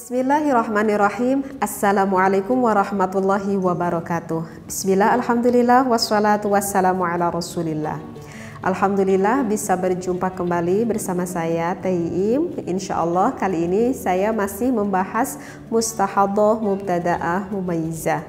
Bismillahirrahmanirrahim. Assalamualaikum warahmatullahi wabarakatuh. Bismillah, alhamdulillah, wassalatu wassalamu ala rasulillah. Alhamdulillah bisa berjumpa kembali bersama saya Tayyim. Insya Allah kali ini saya masih membahas mustahadah, mubtada'ah, mumayyizah.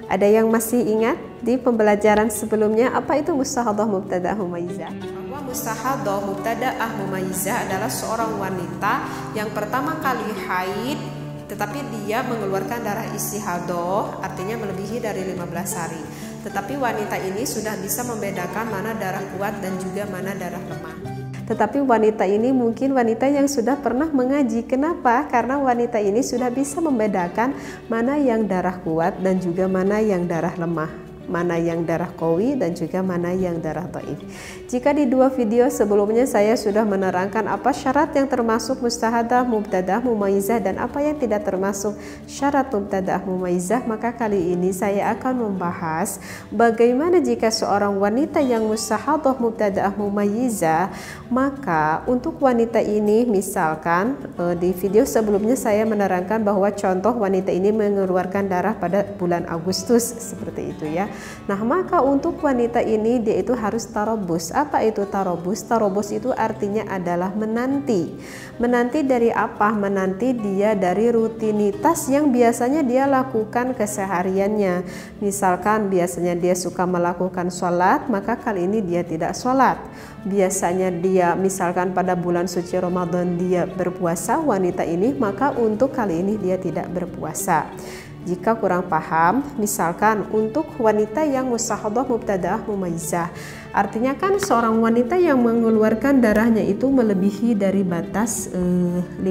Ada yang masih ingat di pembelajaran sebelumnya apa itu mustahadah, mubtada'ah, mumayyizah? Mustahadah, mubtada'ah, mumayyizah adalah seorang wanita yang pertama kali haid tetapi dia mengeluarkan darah istihadah, artinya melebihi dari 15 hari. Tetapi wanita ini sudah bisa membedakan mana darah kuat dan juga mana darah lemah. Tetapi wanita ini mungkin wanita yang sudah pernah mengaji. Kenapa? Karena wanita ini sudah bisa membedakan mana yang darah kuat dan juga mana yang darah lemah, mana yang darah qawi dan juga mana yang darah dhaif. Jika di dua video sebelumnya saya sudah menerangkan apa syarat yang termasuk mustahadah, mubtada'ah, mumayyizah dan apa yang tidak termasuk syarat mubtada'ah, mumayyizah, maka kali ini saya akan membahas bagaimana jika seorang wanita yang mustahadah, mubtada'ah, mumayyizah, maka untuk wanita ini misalkan di video sebelumnya saya menerangkan bahwa contoh wanita ini mengeluarkan darah pada bulan Agustus seperti itu ya. Nah, maka untuk wanita ini dia itu harus tarobus. Apa itu tarobus? Tarobus itu artinya adalah menanti. Menanti dari apa? Menanti dia dari rutinitas yang biasanya dia lakukan kesehariannya. Misalkan biasanya dia suka melakukan sholat, maka kali ini dia tidak sholat. Biasanya dia misalkan pada bulan suci Ramadan dia berpuasa, wanita ini maka untuk kali ini dia tidak berpuasa. Jika kurang paham, misalkan untuk wanita yang mustahadah, mubtada'ah, mumayyizah, artinya kan seorang wanita yang mengeluarkan darahnya itu melebihi dari batas 15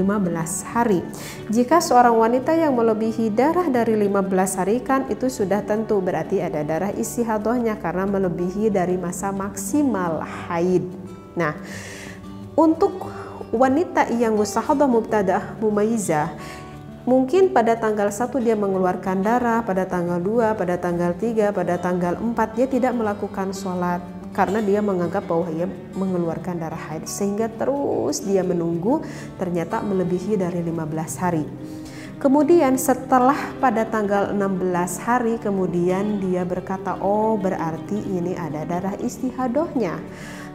hari. Jika seorang wanita yang melebihi darah dari 15 hari kan itu sudah tentu berarti ada darah istihadahnya karena melebihi dari masa maksimal haid. Nah, untuk wanita yang mustahadah, mubtada'ah, mumayyizah, mungkin pada tanggal 1 dia mengeluarkan darah, pada tanggal 2, pada tanggal 3, pada tanggal 4 dia tidak melakukan sholat karena dia menganggap bahwa ia mengeluarkan darah haid, sehingga terus dia menunggu ternyata melebihi dari 15 hari. Kemudian setelah pada tanggal 16 hari kemudian dia berkata, oh berarti ini ada darah istihadahnya.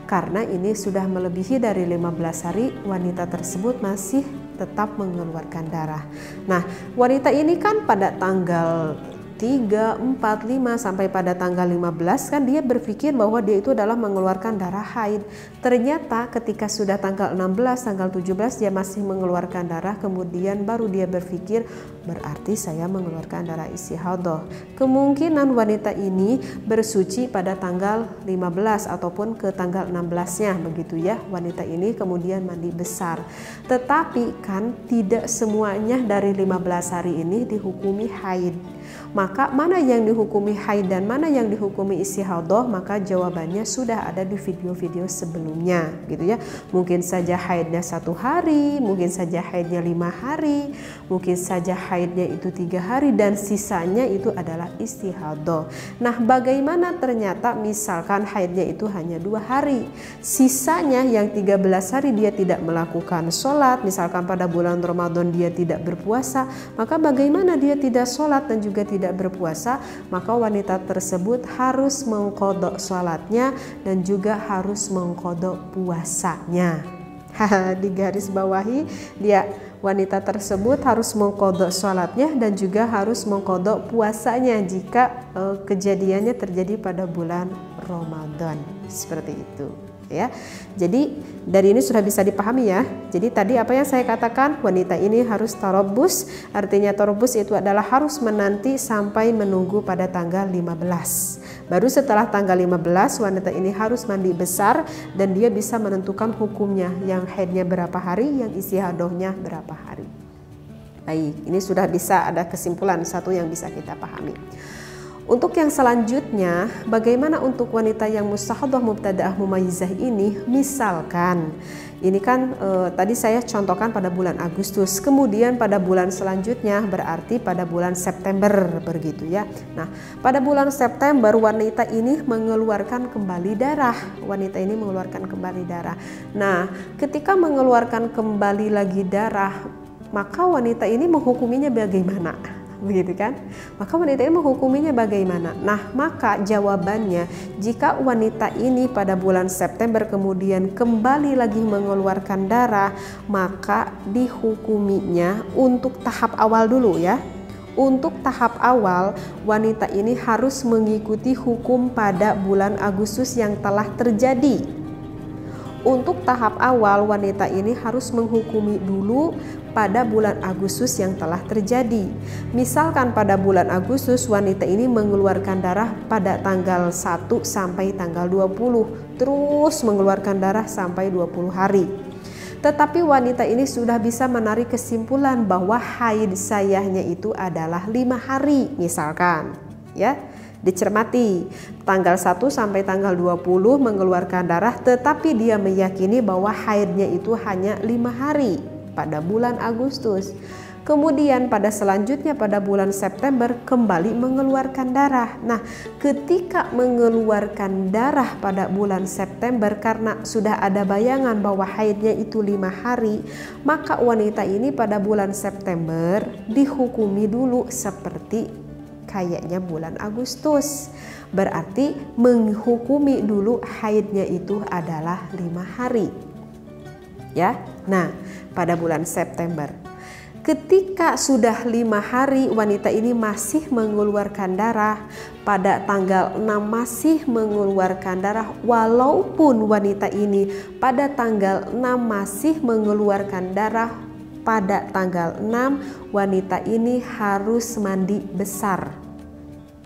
Karena ini sudah melebihi dari 15 hari, wanita tersebut masih tetap mengeluarkan darah. Nah, wanita ini kan pada tanggal 3, 4, 5 sampai pada tanggal 15 kan dia berpikir bahwa dia itu adalah mengeluarkan darah haid. Ternyata ketika sudah tanggal 16, tanggal 17 dia masih mengeluarkan darah, kemudian baru dia berpikir berarti saya mengeluarkan darah istihadah. Kemungkinan wanita ini bersuci pada tanggal 15 ataupun ke tanggal 16-nya begitu ya. Wanita ini kemudian mandi besar. Tetapi kan tidak semuanya dari 15 hari ini dihukumi haid. Maka mana yang dihukumi haid dan mana yang dihukumi istihadah, maka jawabannya sudah ada di video-video sebelumnya gitu ya. Mungkin saja haidnya 1 hari, mungkin saja haidnya 5 hari, mungkin saja haidnya itu 3 hari dan sisanya itu adalah istihadah. Nah, bagaimana ternyata misalkan haidnya itu hanya 2 hari, sisanya yang 13 hari dia tidak melakukan sholat, misalkan pada bulan Ramadan dia tidak berpuasa, maka bagaimana dia tidak sholat dan juga tidak berpuasa, maka wanita tersebut harus mengqadha sholatnya dan juga harus mengqadha puasanya. Di garis bawahi dia, wanita tersebut harus mengqadha sholatnya dan juga harus mengqadha puasanya jika kejadiannya terjadi pada bulan Ramadan seperti itu ya. Jadi dari ini sudah bisa dipahami ya. Jadi tadi apa yang saya katakan, wanita ini harus tarobus, artinya tarobus itu adalah harus menanti sampai menunggu pada tanggal 15. Baru setelah tanggal 15 wanita ini harus mandi besar dan dia bisa menentukan hukumnya, yang haidnya berapa hari, yang istihadahnya berapa hari. Baik, ini sudah bisa ada kesimpulan satu yang bisa kita pahami. Untuk yang selanjutnya, bagaimana untuk wanita yang mustahadah, mubtada'ah, mumayyizah ini? Misalkan ini kan tadi saya contohkan pada bulan Agustus, kemudian pada bulan selanjutnya berarti pada bulan September begitu ya. Nah, pada bulan September wanita ini mengeluarkan kembali darah. Wanita ini mengeluarkan kembali darah. Nah, ketika mengeluarkan kembali lagi darah, maka wanita ini menghukuminya bagaimana? Begitu kan? Maka wanita ini menghukuminya bagaimana? Nah, maka jawabannya, jika wanita ini pada bulan September kemudian kembali lagi mengeluarkan darah, maka dihukuminya untuk tahap awal dulu ya. Untuk tahap awal, wanita ini harus mengikuti hukum pada bulan Agustus yang telah terjadi. Untuk tahap awal, wanita ini harus menghukumi dulu pada bulan Agustus yang telah terjadi. Misalkan pada bulan Agustus wanita ini mengeluarkan darah pada tanggal 1 sampai tanggal 20, terus mengeluarkan darah sampai 20 hari. Tetapi wanita ini sudah bisa menarik kesimpulan bahwa haid sayahnya itu adalah 5 hari misalkan, ya. Dicermati, tanggal 1 sampai tanggal 20 mengeluarkan darah, tetapi dia meyakini bahwa haidnya itu hanya 5 hari pada bulan Agustus. Kemudian pada selanjutnya pada bulan September kembali mengeluarkan darah. Nah, ketika mengeluarkan darah pada bulan September karena sudah ada bayangan bahwa haidnya itu 5 hari, maka wanita ini pada bulan September dihukumi dulu seperti kayaknya bulan Agustus. Berarti menghukumi dulu haidnya itu adalah 5 hari. Ya. Nah, pada bulan September. Ketika sudah 5 hari wanita ini masih mengeluarkan darah, pada tanggal 6 masih mengeluarkan darah, walaupun wanita ini pada tanggal 6 masih mengeluarkan darah, pada tanggal 6 wanita ini harus mandi besar.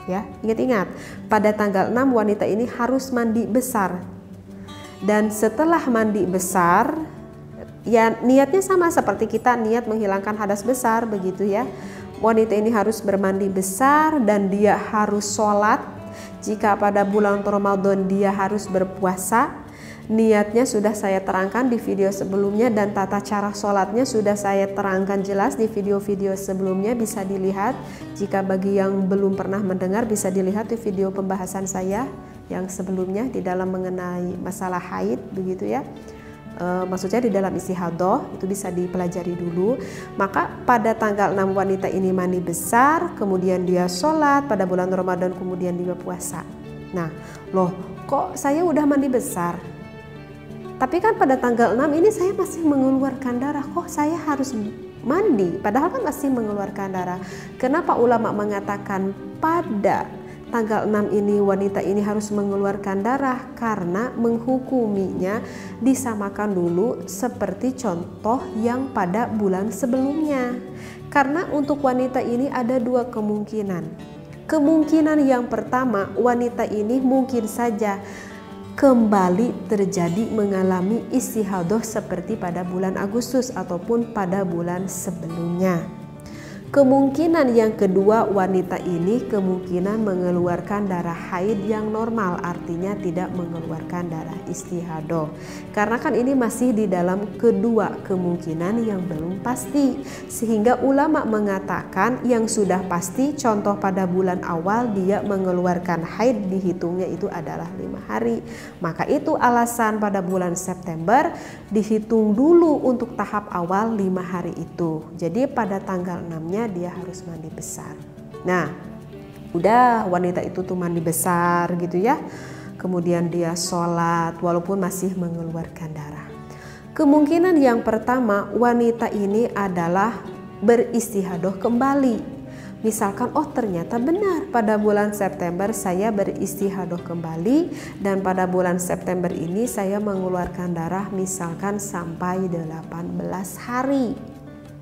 Ya, ingat-ingat, pada tanggal 6 wanita ini harus mandi besar. Dan setelah mandi besar, ya niatnya sama seperti kita niat menghilangkan hadas besar begitu ya. Wanita ini harus bermandi besar dan dia harus sholat. Jika pada bulan Ramadan dia harus berpuasa, niatnya sudah saya terangkan di video sebelumnya dan tata cara sholatnya sudah saya terangkan jelas di video-video sebelumnya, bisa dilihat. Jika bagi yang belum pernah mendengar bisa dilihat di video pembahasan saya yang sebelumnya di dalam mengenai masalah haid begitu ya. Maksudnya di dalam istihadah itu bisa dipelajari dulu. Maka pada tanggal 6 wanita ini mandi besar, kemudian dia sholat pada bulan Ramadan, kemudian dia puasa. Nah, loh kok saya udah mandi besar? Tapi kan pada tanggal 6 ini saya masih mengeluarkan darah, kok saya harus mandi? Padahal kan masih mengeluarkan darah. Kenapa ulama mengatakan pada tanggal 6 ini wanita ini harus mengeluarkan darah? Karena menghukuminya disamakan dulu seperti contoh yang pada bulan sebelumnya. Karena untuk wanita ini ada 2 kemungkinan. Kemungkinan yang pertama, wanita ini mungkin saja kembali terjadi mengalami istihadah seperti pada bulan Agustus ataupun pada bulan sebelumnya. Kemungkinan yang kedua, wanita ini kemungkinan mengeluarkan darah haid yang normal, artinya tidak mengeluarkan darah istihadah. Karena kan ini masih di dalam kedua kemungkinan yang belum pasti. Sehingga ulama mengatakan yang sudah pasti contoh pada bulan awal dia mengeluarkan haid dihitungnya itu adalah 5 hari. Maka itu alasan pada bulan September dihitung dulu untuk tahap awal 5 hari itu. Jadi pada tanggal 6-nya dia harus mandi besar. Nah, udah wanita itu tuh mandi besar gitu ya. Kemudian dia sholat walaupun masih mengeluarkan darah. Kemungkinan yang pertama, wanita ini adalah beristihadah kembali. Misalkan, oh ternyata benar pada bulan September saya beristihadah kembali dan pada bulan September ini saya mengeluarkan darah misalkan sampai 18 hari.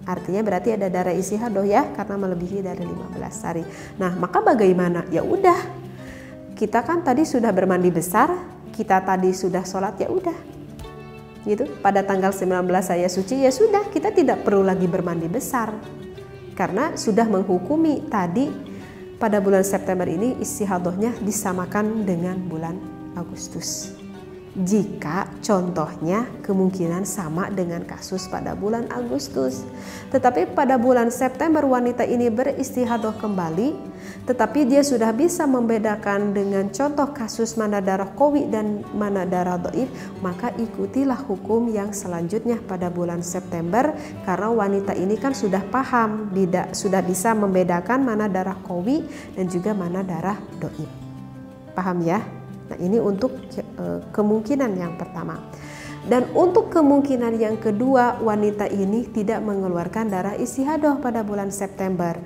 Artinya berarti ada darah istihadah ya, karena melebihi dari 15 hari. Nah, maka bagaimana? Ya udah, kita kan tadi sudah bermandi besar, kita tadi sudah sholat, ya udah. Gitu. Pada tanggal 19 saya suci, ya sudah, kita tidak perlu lagi bermandi besar. Karena sudah menghukumi tadi pada bulan September ini istihadahnya disamakan dengan bulan Agustus. jika contohnya kemungkinan sama dengan kasus pada bulan Agustus. Tetapi pada bulan September wanita ini beristihadah kembali, tetapi dia sudah bisa membedakan dengan contoh kasus mana darah qawi dan mana darah dhaif, maka ikutilah hukum yang selanjutnya pada bulan September, karena wanita ini kan sudah paham, sudah bisa membedakan mana darah qawi dan juga mana darah dhaif. Paham ya? Nah, ini untuk kemungkinan yang pertama. Dan untuk kemungkinan yang kedua, wanita ini tidak mengeluarkan darah istihadah pada bulan September.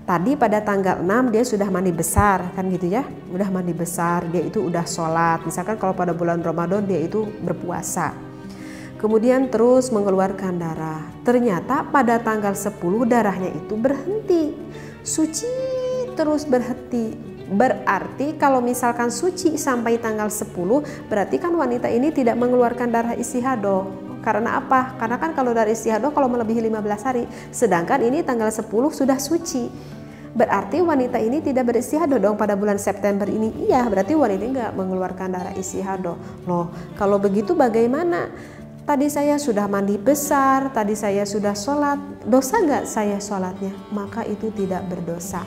Tadi pada tanggal 6 dia sudah mandi besar, kan gitu ya. Udah mandi besar, dia itu udah sholat. Misalkan kalau pada bulan Ramadan dia itu berpuasa. Kemudian terus mengeluarkan darah. Ternyata pada tanggal 10 darahnya itu berhenti. Suci terus berhenti. Berarti kalau misalkan suci sampai tanggal 10, berarti kan wanita ini tidak mengeluarkan darah istihadah. Karena apa? Karena kan kalau darah istihadah kalau melebihi 15 hari, sedangkan ini tanggal 10 sudah suci. Berarti wanita ini tidak beristihadah dong pada bulan September ini. Iya, berarti wanita ini nggak mengeluarkan darah istihadah. Loh, kalau begitu bagaimana? Tadi saya sudah mandi besar, tadi saya sudah sholat, dosa nggak saya sholatnya? Maka itu tidak berdosa.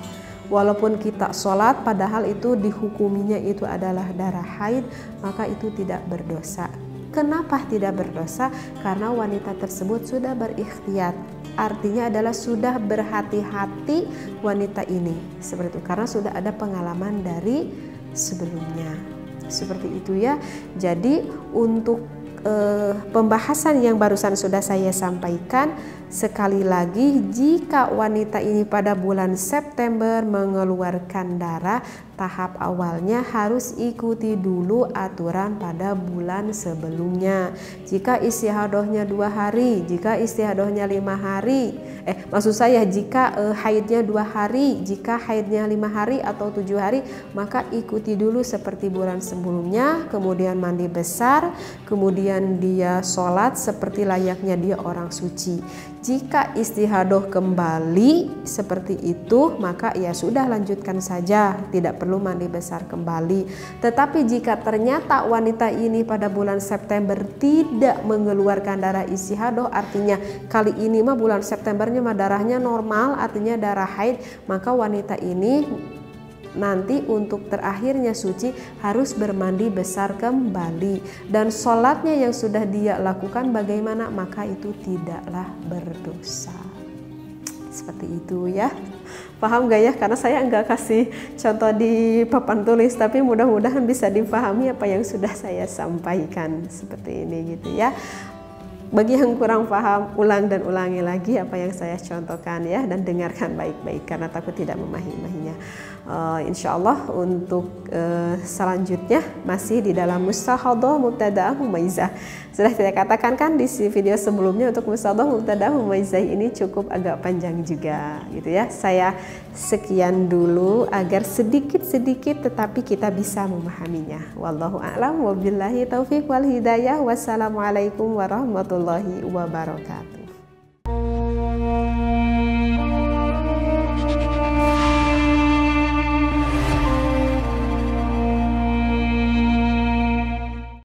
Walaupun kita sholat padahal itu dihukuminya itu adalah darah haid, maka itu tidak berdosa. Kenapa tidak berdosa? Karena wanita tersebut sudah berikhtiar. Artinya adalah sudah berhati-hati wanita ini. Seperti itu, karena sudah ada pengalaman dari sebelumnya. Seperti itu ya. Jadi untuk pembahasan yang barusan sudah saya sampaikan, sekali lagi jika wanita ini pada bulan September mengeluarkan darah, tahap awalnya harus ikuti dulu aturan pada bulan sebelumnya. Jika istihadahnya 2 hari, jika istihadahnya 5 hari, maksud saya jika haidnya 2 hari, jika haidnya 5 hari atau 7 hari, maka ikuti dulu seperti bulan sebelumnya, kemudian mandi besar, kemudian dia sholat seperti layaknya dia orang suci. Jika istihadah kembali seperti itu, maka ya sudah, lanjutkan saja, tidak perlu mandi besar kembali. Tetapi jika ternyata wanita ini pada bulan September tidak mengeluarkan darah istihadah, artinya kali ini mah bulan Septembernya mah darahnya normal, artinya darah haid, maka wanita ini nanti untuk terakhirnya suci harus bermandi besar kembali, dan sholatnya yang sudah dia lakukan bagaimana, maka itu tidaklah berdosa. Seperti itu ya. Paham gak ya? Karena saya enggak kasih contoh di papan tulis, tapi mudah-mudahan bisa dipahami apa yang sudah saya sampaikan seperti ini gitu ya. Bagi yang kurang paham, ulang dan ulangi lagi apa yang saya contohkan ya, dan dengarkan baik-baik karena takut tidak memahaminya. Insya Allah untuk selanjutnya masih di dalam mustahadah, mubtadaah, mumaizah. Sudah saya katakan kan di video sebelumnya, untuk mustahadah, mubtadaah, mumaizah ini cukup agak panjang juga gitu ya. Saya sekian dulu agar sedikit-sedikit tetapi kita bisa memahaminya. Wallahu a'lam, wabillahi taufiq wal hidayah. Wassalamualaikum warahmatullahi wabarakatuh.